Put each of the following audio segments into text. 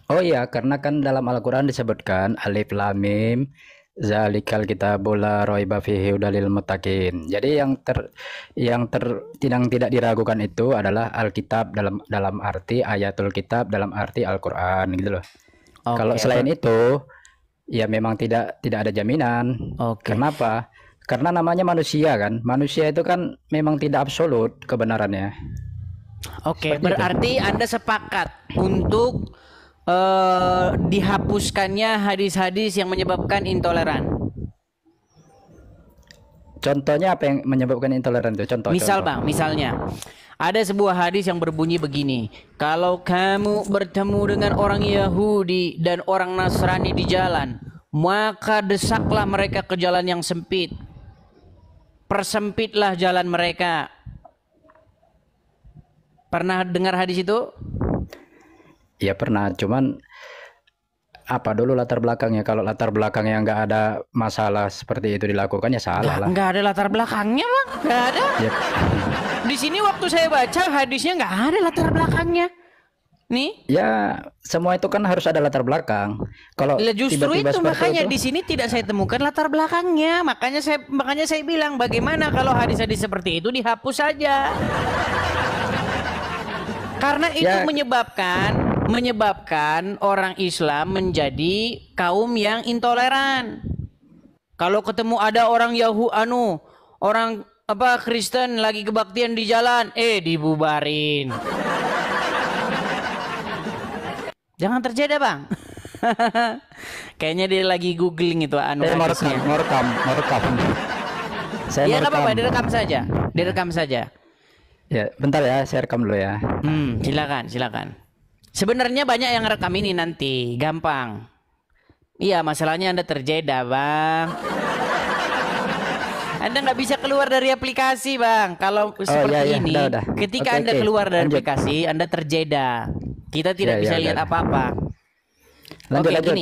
Oh iya, karena kan dalam Al-Quran disebutkan Alif Lam Mim Zalikal Kitabul La Raiba Fihi Hudalil Muttaqin. Jadi yang tidak diragukan itu adalah Alkitab dalam dalam arti ayatul kitab dalam arti Al-Quran gitu loh. Kalau Oke, selain itu ya memang tidak ada jaminan. oke. Kenapa? Karena namanya manusia kan. Manusia itu kan memang tidak absolut kebenarannya. Oke, Seperti itu. berarti Anda sepakat untuk dihapuskannya hadis-hadis yang menyebabkan intoleran. Contohnya apa yang menyebabkan intoleran itu? Contoh, Misal contoh. Bang, misalnya ada sebuah hadis yang berbunyi begini. Kalau kamu bertemu dengan orang Yahudi dan orang Nasrani di jalan, maka desaklah mereka ke jalan yang sempit. Persempitlah jalan mereka. Pernah dengar hadis itu? Ya pernah, cuman apa dulu latar belakangnya? Kalau latar belakangnya nggak ada masalah seperti itu dilakukan ya salah lah. Nggak ada latar belakangnya Bang. Nggak ada. Ya, Di sini waktu saya baca hadisnya nggak ada latar belakangnya. Nih, ya semua itu kan harus ada latar belakang. Kalau lah justru tiba-tiba itu seperti makanya itu, di sini tidak saya temukan latar belakangnya. Makanya saya bilang bagaimana kalau hadis-hadis seperti itu dihapus saja. Karena itu ya menyebabkan orang Islam menjadi kaum yang intoleran. Kalau ketemu ada orang orang apa Kristen lagi kebaktian di jalan, dibubarin. Jangan terjadi, Bang. Kayaknya dia lagi googling itu saya hadisnya. merekam. Saya Ya nggak merekam. apa-apa, direkam saja. Ya, bentar ya, saya rekam dulu ya. Silakan. Sebenarnya banyak yang rekam ini nanti, gampang. Iya, masalahnya Anda terjeda, Bang. Anda nggak bisa keluar dari aplikasi, Bang. Kalau Oh seperti ya, ini, udah. ketika Oke, Anda oke. keluar dari Lanjut. aplikasi, Anda terjeda. Kita tidak Ya, bisa ya, lihat udah. apa-apa. Lanjut, Oke, lanjut.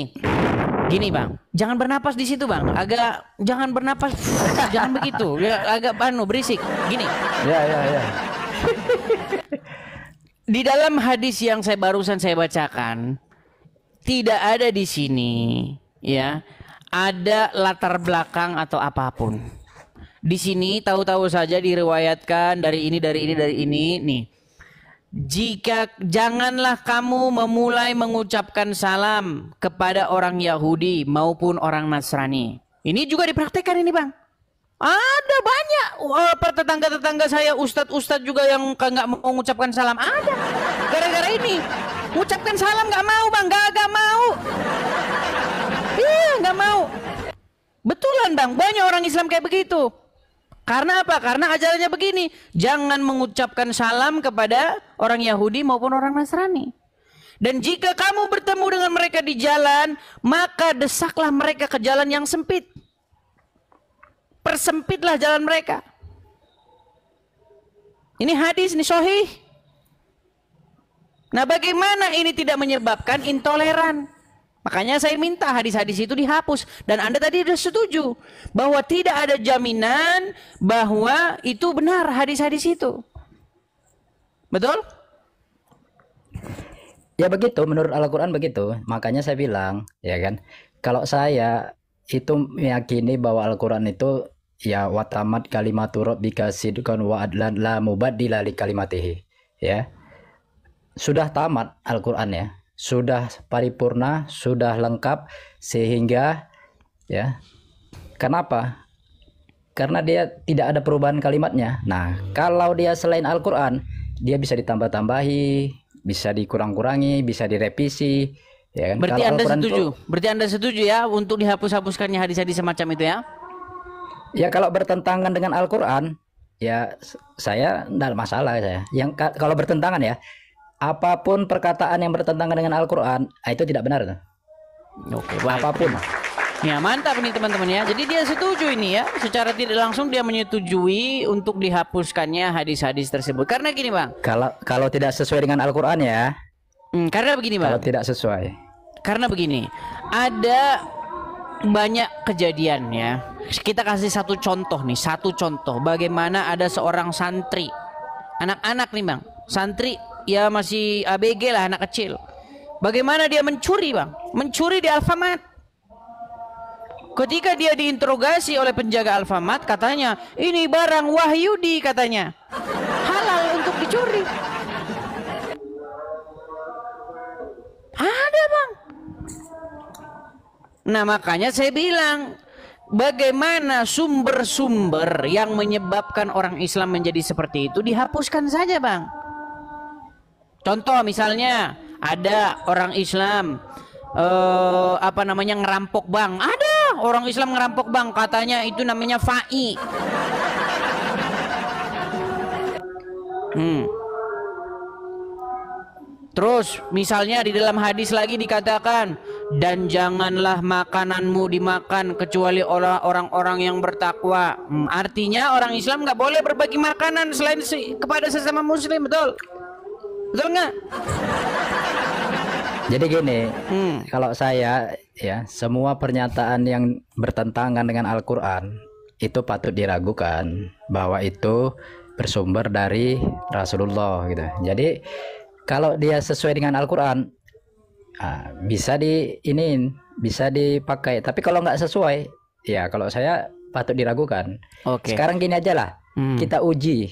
gini, Bang. Jangan bernapas di situ, Bang. Jangan bernapas, jangan begitu. Ya, agak berisik. Gini, Ya, ya, ya. di dalam hadis yang barusan saya bacakan, tidak ada di sini, ya, ada latar belakang atau apapun. Di sini tahu-tahu saja diriwayatkan dari ini nih. Jika janganlah kamu memulai mengucapkan salam kepada orang Yahudi maupun orang Nasrani. Ini juga dipraktekkan ini, Bang. Ada banyak tetangga-tetangga saya, ustadz-ustadz juga yang nggak mau mengucapkan salam. Ada. Gara-gara ini, ucapkan salam nggak mau, Bang. Nggak mau. Iya, nggak mau. Betulan, Bang. Banyak orang Islam kayak begitu. Karena apa? Karena ajarannya begini, jangan mengucapkan salam kepada orang Yahudi maupun orang Nasrani. Dan jika kamu bertemu dengan mereka di jalan, maka desaklah mereka ke jalan yang sempit. Persempitlah jalan mereka. Ini hadis, ini sahih. Nah, bagaimana ini tidak menyebabkan intoleran? Makanya saya minta hadis-hadis itu dihapus. Dan Anda tadi sudah setuju bahwa tidak ada jaminan bahwa itu benar hadis-hadis itu. Betul? Ya begitu, menurut Al-Quran begitu. Makanya saya bilang, ya kan, kalau saya itu meyakini bahwa Al-Quran itu ya watamat kalimatur rabbika sidqan wa adlan la mubaddila li kalimatihi. Ya, sudah tamat Al-Quran ya. Sudah paripurna, sudah lengkap sehingga ya. Kenapa? Karena dia tidak ada perubahan kalimatnya. Nah, kalau dia selain Al-Quran, dia bisa ditambah-tambahi, bisa dikurang-kurangi, bisa direvisi, ya kan? Berarti Kalau Anda Al-Quran setuju? itu, Berarti Anda setuju ya untuk dihapus-hapuskannya hadis-hadis semacam itu ya? ya kalau bertentangan dengan Al-Quran, ya saya tidak masalah saya. Kalau bertentangan ya, apapun perkataan yang bertentangan dengan Al-Quran, itu tidak benar. Oke, baik. Apapun. Ya, mantap nih teman-teman ya. Jadi dia setuju ini ya. Secara tidak langsung dia menyetujui untuk dihapuskannya hadis-hadis tersebut. Karena gini, Bang. Kalau tidak sesuai dengan Al-Quran ya, Karena begini, kalau Bang. tidak sesuai. Karena begini. Ada banyak kejadian ya. Kita kasih satu contoh nih, satu contoh bagaimana ada seorang santri. Anak-anak nih, Bang. Santri ya masih ABG lah, anak kecil. Bagaimana dia mencuri, Bang? Mencuri di Alfamart. Ketika dia diinterogasi oleh penjaga Alfamart, katanya, ini barang Wahyudi katanya. Halal untuk dicuri. Ada, Bang. Nah, makanya saya bilang, bagaimana sumber-sumber yang menyebabkan orang Islam menjadi seperti itu dihapuskan saja, Bang. Contoh misalnya ada orang Islam ngerampok bank. Ada orang Islam ngerampok bank, katanya itu namanya fa'i. Terus misalnya di dalam hadis lagi dikatakan, dan janganlah makananmu dimakan kecuali orang-orang yang bertakwa. Artinya orang Islam nggak boleh berbagi makanan selain kepada sesama muslim, betul? Betul nggak? Jadi gini, kalau saya ya, semua pernyataan yang bertentangan dengan Al-Quran itu patut diragukan bahwa itu bersumber dari Rasulullah gitu. Jadi kalau dia sesuai dengan Al-Quran, bisa bisa dipakai. Tapi kalau nggak sesuai, ya kalau saya patut diragukan. Sekarang gini aja lah, kita uji.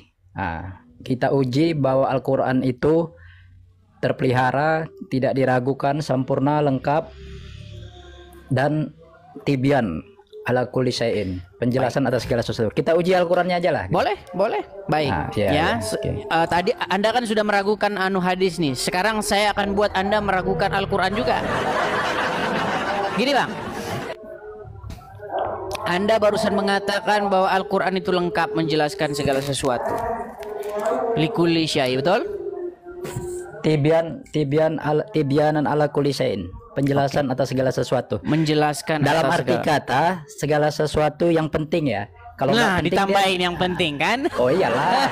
Kita uji bahwa Al-Quran itu terpelihara, tidak diragukan, sempurna, lengkap, dan tibyan ala kulli syai'in, penjelasan atas segala sesuatu. Kita uji Al-Qur'annya aja lah. Boleh. Baik. Tadi Anda kan sudah meragukan hadis nih. Sekarang saya akan buat Anda meragukan Al-Qur'an juga. Gini, Bang. Anda barusan mengatakan bahwa Al-Qur'an itu lengkap menjelaskan segala sesuatu. Likulli syai', betul? Tibyanan ala kulli syai'in, penjelasan atas segala sesuatu. Menjelaskan dalam atas arti kata segala sesuatu yang penting ya. Kalau penting, ditambahin yang penting kan? Oh iyalah.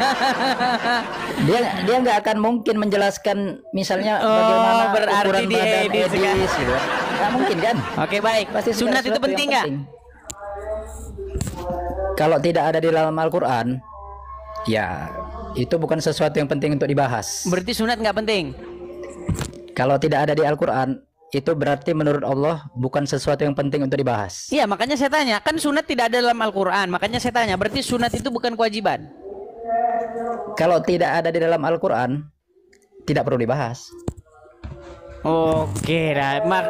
dia nggak akan mungkin menjelaskan misalnya bagaimana berarti ukuran badan Edis kan? gitu. Nggak mungkin kan? Oke, baik. Pasti Sunat itu penting nggak? Kalau tidak ada di dalam Al-Quran, ya itu bukan sesuatu yang penting untuk dibahas. Berarti sunat nggak penting? Kalau tidak ada di Al-Quran, itu berarti menurut Allah bukan sesuatu yang penting untuk dibahas. Iya, makanya saya tanya, kan sunat tidak ada dalam Al-Quran. Makanya saya tanya, berarti sunat itu bukan kewajiban? Kalau tidak ada di dalam Al-Quran, tidak perlu dibahas. Oke,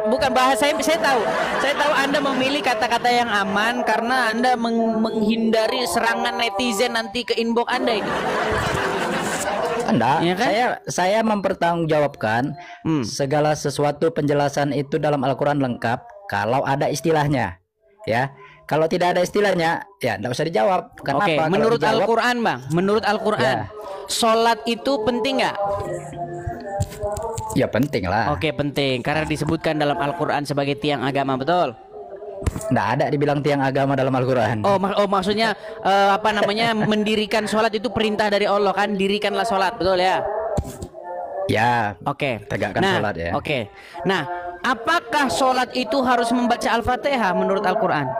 bukan bahas saya tahu. Saya tahu Anda memilih kata-kata yang aman karena Anda menghindari serangan netizen nanti ke inbox Anda ini. Enggak, ya kan? saya mempertanggungjawabkan segala sesuatu penjelasan itu dalam Al-Quran lengkap kalau ada istilahnya, ya. Kalau tidak ada istilahnya, ya enggak usah dijawab. Kenapa? Oke, menurut Al-Quran, Bang, menurut Al-Quran, ya. Sholat itu penting nggak? Ya penting lah. Oke, penting karena disebutkan dalam Al-Quran sebagai tiang agama, betul? Nggak ada dibilang tiang agama dalam Al-Quran. Maksudnya mendirikan sholat itu perintah dari Allah kan? Dirikanlah sholat, betul ya? Ya. Oke. Tegakkan sholat ya. Oke. Nah, apakah sholat itu harus membaca Al-Fatihah menurut Al-Quran?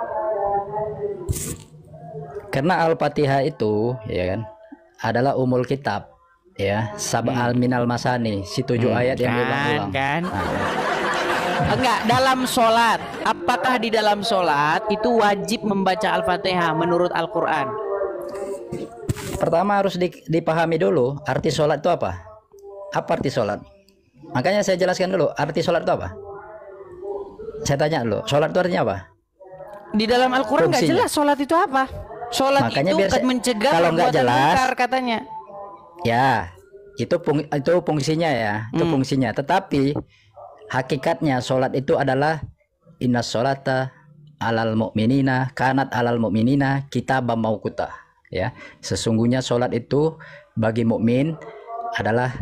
Karena Al-Fatihah itu, ya kan, adalah umul kitab. Ya, sab'al minal masani, si 7 ayat yang diulang-ulang. Kan? Enggak, dalam sholat, apakah di dalam sholat itu wajib membaca Al-Fatihah menurut Al-Quran? Pertama harus dipahami dulu arti sholat itu apa? Apa arti sholat? Makanya saya jelaskan dulu arti sholat itu apa. Saya tanya dulu, sholat itu artinya apa? Di dalam Al-Quran nggak jelas sholat itu apa. Sholat makanya itu mencegah kalau nggak jelas mungkar katanya. Ya, itu fungsinya ya, itu fungsinya. Tetapi hakikatnya sholat itu adalah inna sholata alal mu'minina kanat alal mu'minina kitabam mauquta. Ya, sesungguhnya sholat itu bagi mukmin adalah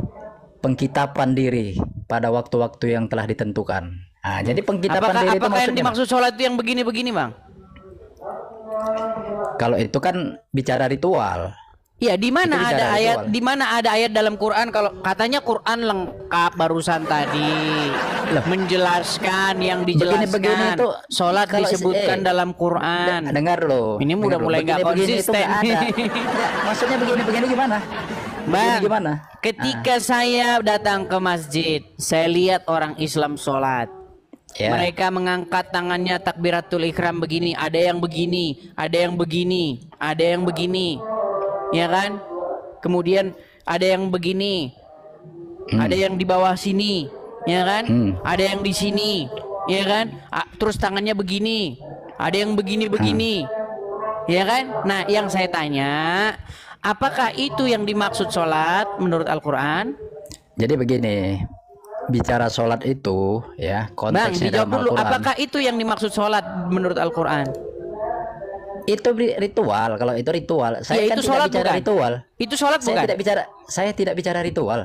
pengkitapan diri pada waktu-waktu yang telah ditentukan. Nah, jadi pengkitapan diri itu apakah maksudnya. Yang dimaksud sholat itu yang begini-begini, Bang? Kalau itu kan bicara ritual. Ya, di mana ada ayat dalam Quran kalau katanya Quran lengkap barusan tadi menjelaskan yang dijelaskan. Begini itu sholat disebutkan dalam Quran. Dengar loh. Ini udah mulai nggak konsisten. Maksudnya begini gimana? begini Bang, gimana? ketika saya datang ke masjid, saya lihat orang Islam sholat. Ya. Mereka mengangkat tangannya takbiratul ihram begini, ada yang begini, ada yang begini, ada yang begini, ya kan? Kemudian ada yang begini, ada yang di bawah sini, ya kan? Ada yang di sini, ya kan? Terus tangannya begini, ada yang begini-begini, ya kan? Nah, yang saya tanya, apakah itu yang dimaksud sholat menurut Al-Quran? Jadi begini, bicara sholat itu ya Bang, konteksnya dijawab dalam dulu, Al-Quran. apakah itu yang dimaksud sholat menurut Al-Quran? Itu ritual. Kalau itu ritual, saya Ya, kan itu tidak sholat bicara bukan? ritual. Itu sholat Saya bukan? tidak bicara ritual.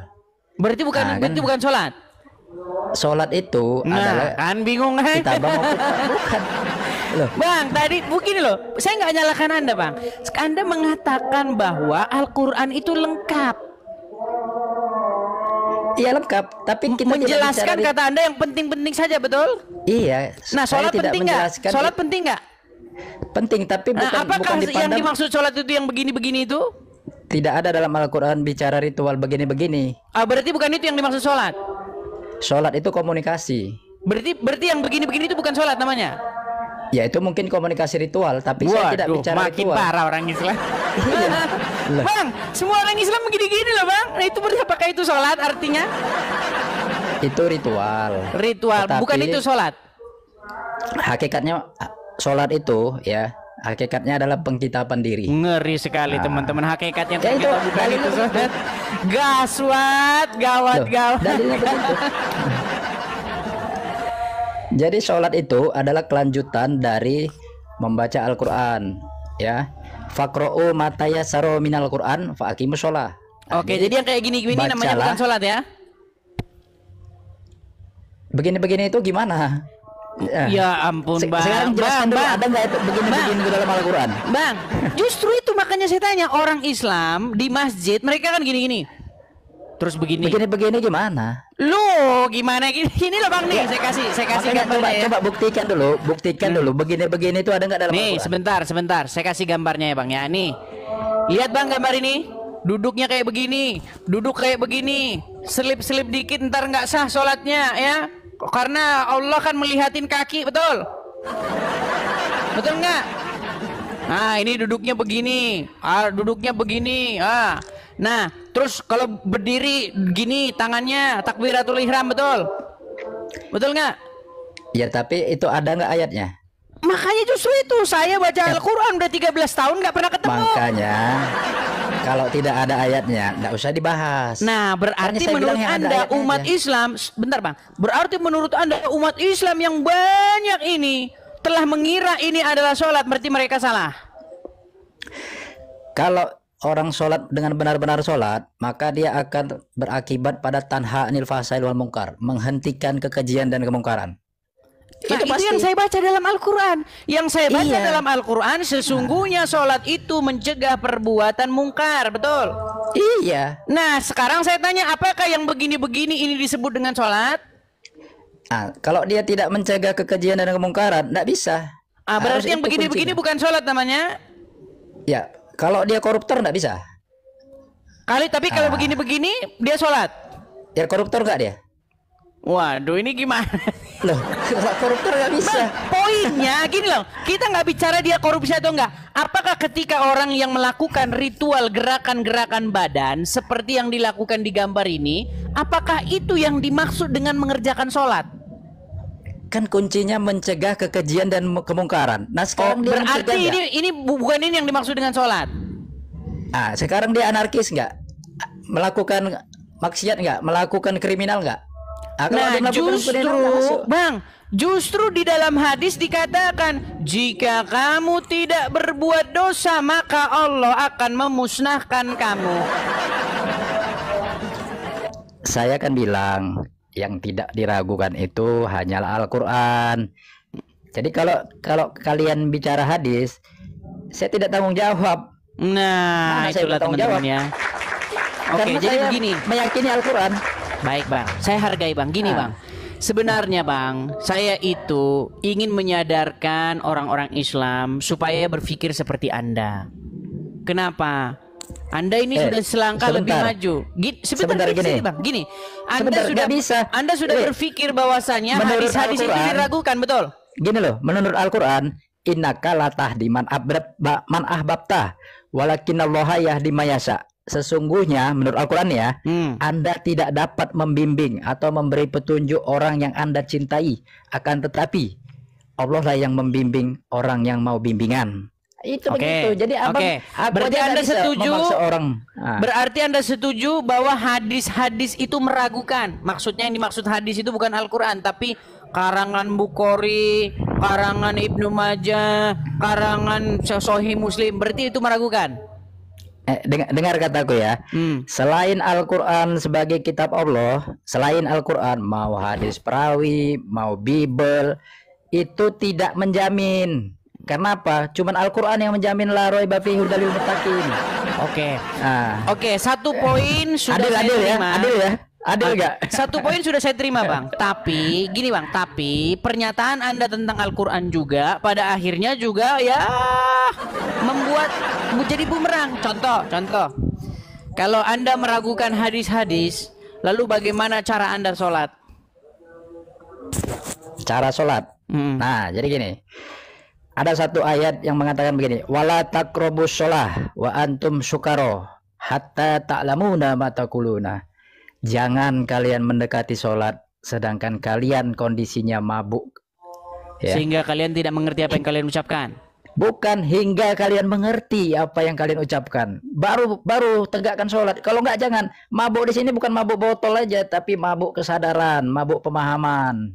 Berarti bukan, Nah, berarti kan. bukan sholat. Sholat itu adalah Nah, kan bingung kan? kita bangun bukan. Loh, Bang, tadi begini loh, saya nggak nyalakan Anda, Bang. Anda mengatakan bahwa Al-Quran itu lengkap. iya lengkap, tapi kita tidak Menjelaskan bicara kata Anda yang penting-penting saja, betul? iya. Nah, saya sholat tidak penting nggak? menjelaskan Sholat penting nggak? penting, tapi Nah, bukan apakah yang dipandang. dimaksud sholat itu yang begini-begini itu? Tidak ada dalam Al-Quran bicara ritual begini-begini. Berarti bukan itu yang dimaksud sholat. Sholat itu komunikasi. Berarti yang begini-begini itu bukan sholat namanya. Ya itu mungkin komunikasi ritual, tapi saya tidak Waduh, bicara makin ritual. parah orang Islam. Iya. Lah. Bang, semua orang Islam begini-gini loh, Bang. Nah, itu berarti apakah itu sholat artinya? Itu ritual. Ritual, Tetapi bukan itu sholat. Hakikatnya sholat itu ya, hakikatnya adalah pengkitapan diri. Ngeri sekali teman-teman, hakikatnya Ya, itu ternyata bukan dalilnya itu begitu. sholat. Gaswat, gawat, Loh, gawat. dalilnya begitu. Jadi sholat itu adalah kelanjutan dari membaca Al-Quran, ya. Faqra'u matayassara minal Quran fa'aqimus sholah. Oke, jadi yang kayak gini-gini namanya bacalah. bukan sholat ya? Begini-begini itu gimana? Ya ampun, Bang. Sekarang jelaskan dulu, Bang. ada nggak itu begini-begini di dalam Al-Quran? Bang, justru itu makanya saya tanya, orang Islam di masjid mereka kan gini-gini. Terus begini. Begini-begini gimana? Lu gimana gini? Ini loh Bang nih, saya kasih Makanya gambarnya ya. coba buktikan dulu. Begini-begini itu ada nggak dalam Nih, Al-Quran? sebentar. Saya kasih gambarnya ya, Bang ya. Nih. Lihat Bang gambar ini. Duduknya kayak begini, duduk kayak begini. Selip-selip dikit ntar nggak sah sholatnya ya. Karena Allah kan melihatin kaki, betul? Betul nggak? Nah, ini duduknya begini. Duduknya begini. Nah, terus kalau berdiri gini tangannya takbiratul ihram, betul? Betul nggak? Ya tapi itu ada nggak ayatnya? Makanya justru itu saya baca Al-Quran udah 13 tahun nggak pernah ketemu. Makanya kalau tidak ada ayatnya nggak usah dibahas. Nah, berarti Makanya saya menurut bilang yang ada Anda ayatnya umat aja. Islam, bentar Bang. Berarti menurut Anda umat Islam yang banyak ini telah mengira ini adalah sholat, berarti mereka salah. Kalau orang sholat dengan benar-benar sholat, maka dia akan berakibat pada tanha anil fasail wal mungkar, menghentikan kekejian dan kemungkaran. Nah, itu pasti. yang saya baca dalam Al-Quran. Yang saya baca Iya. dalam Al-Quran, sesungguhnya sholat itu mencegah perbuatan mungkar, betul? Iya. Nah, sekarang saya tanya, apakah yang begini-begini ini disebut dengan sholat? Nah, kalau dia tidak mencegah kekejian dan kemungkaran, nggak bisa. Berarti Harus yang itu begini-begini kuncinya. bukan sholat namanya? Ya, kalau dia koruptor nggak bisa. Tapi kalau begini-begini dia sholat. Ya koruptor nggak dia? Waduh, ini gimana? Loh, koruptor nggak bisa. Poinnya gini loh, kita nggak bicara dia korupsi atau enggak. Apakah ketika orang yang melakukan ritual gerakan-gerakan badan seperti yang dilakukan di gambar ini, apakah itu yang dimaksud dengan mengerjakan sholat? Kan kuncinya mencegah kekejian dan kemungkaran. Nah sekarang dia Berarti mencegah nggak? ini bukan ini yang dimaksud dengan sholat. Sekarang dia anarkis nggak? Melakukan maksiat nggak? Melakukan kriminal nggak? Kalau dia Nah, melakukan kriminal, nggak masuk. Bang, justru di dalam hadis dikatakan, jika kamu tidak berbuat dosa, maka Allah akan memusnahkan kamu. Saya kan bilang yang tidak diragukan itu hanyalah Al-Quran. Jadi kalau kalian bicara hadis, saya tidak tanggung jawab. Nah, Saya itulah bertanggung teman-teman jawab. ya. Oke, Karena jadi saya begini. meyakini Al-Quran. Baik Bang, saya hargai Bang. Gini Bang, sebenarnya Bang, saya itu ingin menyadarkan orang-orang Islam supaya berpikir seperti Anda. Kenapa? Anda ini sudah selangkah lebih sebentar. maju. Sebentar, gini. Bang. Gini, Sebentar, nggak bisa. Anda sudah berpikir bahwasanya Menurut hadis-hadis itu Al-Quran, diragukan, betul? Gini loh, menurut Al-Quran, innaka la tahdi man ahbabta walakinallaha yahdi mayasa. Sesungguhnya menurut Al-Quran ya, Anda tidak dapat membimbing atau memberi petunjuk orang yang Anda cintai, akan tetapi Allah lah yang membimbing orang yang mau bimbingan. Itu begitu. Jadi abang, berarti Anda setuju? Nah. Berarti Anda setuju bahwa hadis-hadis itu meragukan. Maksudnya yang dimaksud hadis itu bukan Al-Quran, tapi karangan Bukhari, karangan Ibnu Majah, karangan Sahih Muslim. Berarti itu meragukan. Dengar kataku ya. Selain Al-Quran sebagai kitab Allah, selain Al-Quran, mau hadis perawi, mau Bible, itu tidak menjamin. Kenapa? Cuman Al-Quran yang menjamin la raiba fihi hudal lil muttaqin. Oke. Nah. Oke, satu poin sudah adil, saya terima. Adil ya? Adil enggak? Satu poin sudah saya terima, Bang. Tapi gini, Bang, tapi pernyataan Anda tentang Al-Quran juga pada akhirnya juga ya membuat menjadi bumerang. Contoh. Kalau Anda meragukan hadis-hadis, lalu bagaimana cara Anda sholat? Cara sholat. Nah, jadi gini. Ada satu ayat yang mengatakan begini, wala taqrabus shalah wa antum sukaro hatta ta'lamuna ma taquluna. Jangan kalian mendekati sholat sedangkan kalian kondisinya mabuk. Ya. Sehingga kalian tidak mengerti apa yang kalian ucapkan. Bukan hingga kalian mengerti apa yang kalian ucapkan. Baru tegakkan sholat. Kalau enggak jangan. Mabuk di sini bukan mabuk botol aja, tapi mabuk kesadaran, mabuk pemahaman.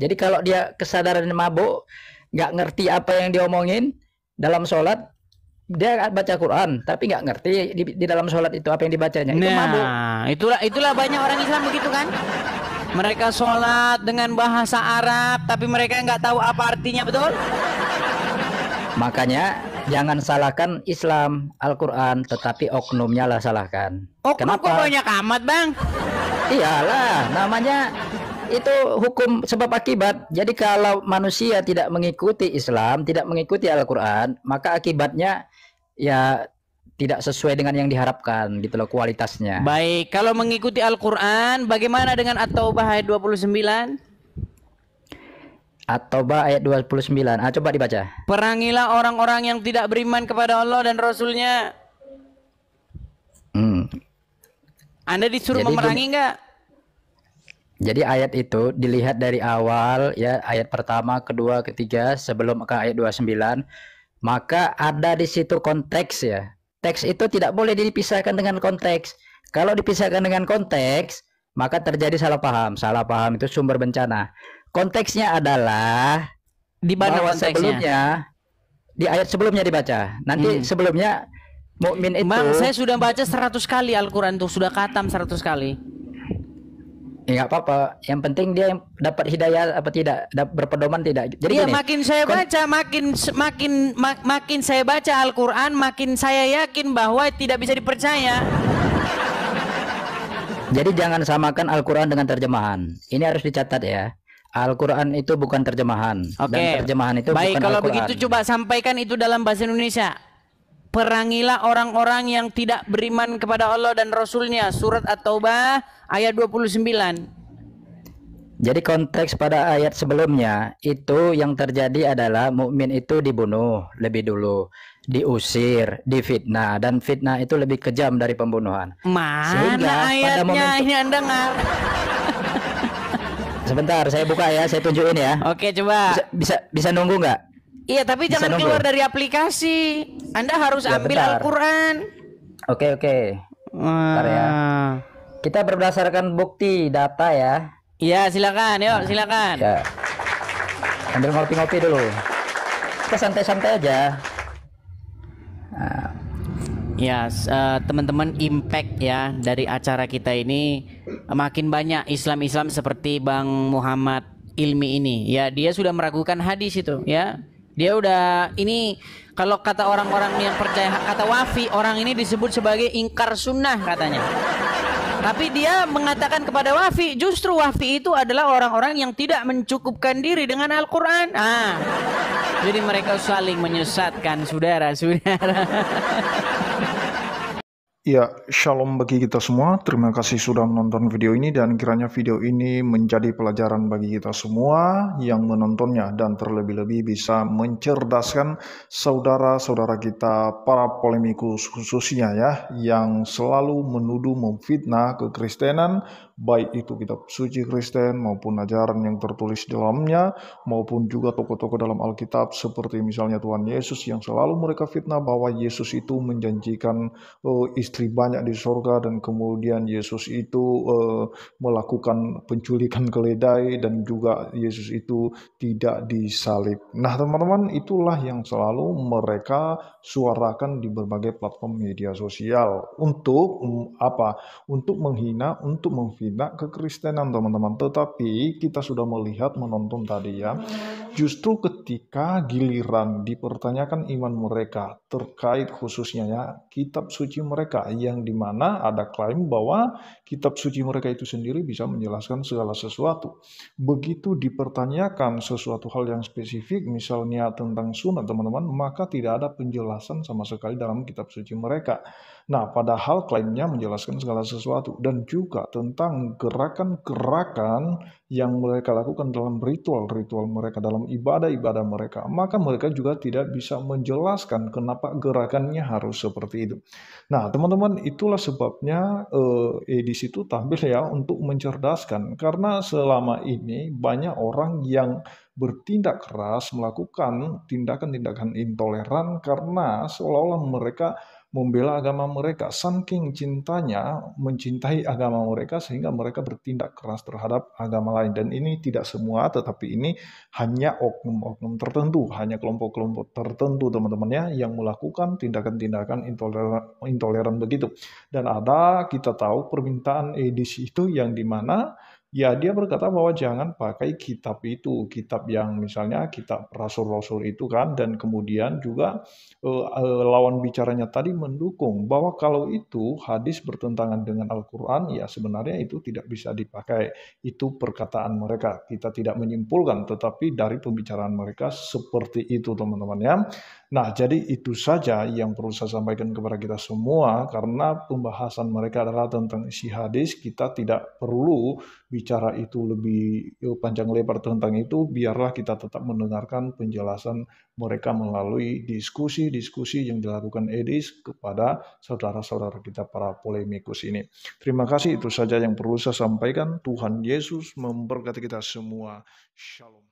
Jadi kalau dia kesadaran mabuk, nggak ngerti apa yang diomongin dalam sholat, dia baca Quran tapi nggak ngerti di dalam sholat itu apa yang dibacanya. Itu mabuk. Itulah banyak orang Islam begitu kan. Mereka sholat dengan bahasa Arab tapi mereka nggak tahu apa artinya, betul? Makanya jangan salahkan Islam, Al-Quran, tetapi oknumnya lah salahkan. Oknum Kenapa? kok banyak amat, Bang? Iyalah, namanya itu hukum sebab akibat. Jadi kalau manusia tidak mengikuti Islam, tidak mengikuti Al-Quran, maka akibatnya ya tidak sesuai dengan yang diharapkan gitu loh kualitasnya. Baik, kalau mengikuti Al-Quran, bagaimana dengan At-Taubah ayat 29? At-Taubah ayat 29. Coba dibaca. Perangilah orang-orang yang tidak beriman kepada Allah dan Rasulnya. Anda disuruh memerangi enggak? Jadi ayat itu dilihat dari awal ya, ayat pertama, kedua, ketiga sebelum ke ayat 29, maka ada di situ konteks ya. Teks itu tidak boleh dipisahkan dengan konteks. Kalau dipisahkan dengan konteks, maka terjadi salah paham. Salah paham itu sumber bencana. Konteksnya adalah di mana bahwa konteksnya? Sebelumnya di ayat sebelumnya dibaca. Nanti sebelumnya mukmin itu. Bang, saya sudah baca 100 kali Al-Quran tuh, sudah khatam 100 kali. Ya nggak apa-apa. Yang penting dia yang dapat hidayah apa tidak, berpedoman tidak. Jadi ya, gini, makin saya baca, makin saya baca Al-Quran, makin saya yakin bahwa tidak bisa dipercaya. Jadi jangan samakan Al-Quran dengan terjemahan. Ini harus dicatat ya. Al-Quran itu bukan terjemahan. Oke. Dan terjemahan itu baik, bukan kalau Al-Quran. begitu coba sampaikan itu dalam bahasa Indonesia. Perangilah orang-orang yang tidak beriman kepada Allah dan Rasulnya. Surat At-Taubah ayat 29. Jadi konteks pada ayat sebelumnya itu yang terjadi adalah mukmin itu dibunuh lebih dulu, diusir, difitnah, dan fitnah itu lebih kejam dari pembunuhan. Mana ayatnya ini Anda nggak? Sebentar, saya buka ya, saya tunjukin ya. Oke, coba. Bisa nunggu nggak? Iya, tapi Bisa jangan nunggu. keluar dari aplikasi. Anda harus Ya, ambil bentar. Al-Quran. Oke. Bentar ya. Kita berdasarkan bukti data ya. Iya, silakan. Yuk, silakan. Ya. Ambil ngopi-ngopi dulu. Kita santai-santai aja. Nah. Ya, teman-teman, impact ya dari acara kita ini makin banyak Islam-Islam seperti Bang Muhammad Ilmi ini. Ya, dia sudah meragukan hadis itu ya. Dia udah, ini kalau kata orang-orang yang percaya, kata Wafi, orang ini disebut sebagai ingkar sunnah katanya. Tapi dia mengatakan kepada Wafi, justru Wafi itu adalah orang-orang yang tidak mencukupkan diri dengan Al-Quran. Jadi mereka saling menyesatkan saudara-saudara. Ya, shalom bagi kita semua. Terima kasih sudah menonton video ini dan kiranya video ini menjadi pelajaran bagi kita semua yang menontonnya dan terlebih-lebih bisa mencerdaskan saudara-saudara kita para polemikus khususnya ya yang selalu menuduh memfitnah kekristenan, baik itu kitab suci Kristen maupun ajaran yang tertulis di dalamnya maupun juga tokoh-tokoh dalam Alkitab seperti misalnya Tuhan Yesus yang selalu mereka fitnah bahwa Yesus itu menjanjikan istri banyak di sorga dan kemudian Yesus itu melakukan penculikan keledai dan juga Yesus itu tidak disalib. Nah teman-teman, itulah yang selalu mereka suarakan di berbagai platform media sosial untuk apa? Untuk menghina, untuk memfitnah kekristenan teman-teman. Tetapi kita sudah melihat menonton tadi ya, justru ketika giliran dipertanyakan iman mereka terkait khususnya ya kitab suci mereka yang dimana ada klaim bahwa kitab suci mereka itu sendiri bisa menjelaskan segala sesuatu. Begitu dipertanyakan sesuatu hal yang spesifik misalnya tentang sunat teman-teman, maka tidak ada penjelasan sama sekali dalam kitab suci mereka. Nah, padahal klaimnya menjelaskan segala sesuatu dan juga tentang gerakan-gerakan yang mereka lakukan dalam ritual-ritual mereka, dalam ibadah-ibadah mereka, maka mereka juga tidak bisa menjelaskan kenapa gerakannya harus seperti itu. Nah, teman-teman, itulah sebabnya di situ tampil ya untuk mencerdaskan, karena selama ini banyak orang yang bertindak keras melakukan tindakan-tindakan intoleran karena seolah-olah mereka membela agama mereka, saking cintanya mencintai agama mereka sehingga mereka bertindak keras terhadap agama lain. Dan ini tidak semua, tetapi ini hanya oknum-oknum tertentu, hanya kelompok-kelompok tertentu teman-temannya yang melakukan tindakan-tindakan intoleran begitu. Dan ada kita tahu permintaan edisi itu yang dimana ya dia berkata bahwa jangan pakai kitab itu, kitab yang misalnya kitab rasul-rasul itu kan, dan kemudian juga lawan bicaranya tadi mendukung bahwa kalau itu hadis bertentangan dengan Al-Quran, ya sebenarnya itu tidak bisa dipakai. Itu perkataan mereka. Kita tidak menyimpulkan, tetapi dari pembicaraan mereka seperti itu teman-teman ya. Nah, jadi itu saja yang perlu saya sampaikan kepada kita semua, karena pembahasan mereka adalah tentang isi hadis, kita tidak perlu bicara itu lebih panjang lebar tentang itu, biarlah kita tetap mendengarkan penjelasan mereka melalui diskusi-diskusi yang dilakukan Edis kepada saudara-saudara kita para polemikus ini. Terima kasih, itu saja yang perlu saya sampaikan. Tuhan Yesus memberkati kita semua. Shalom.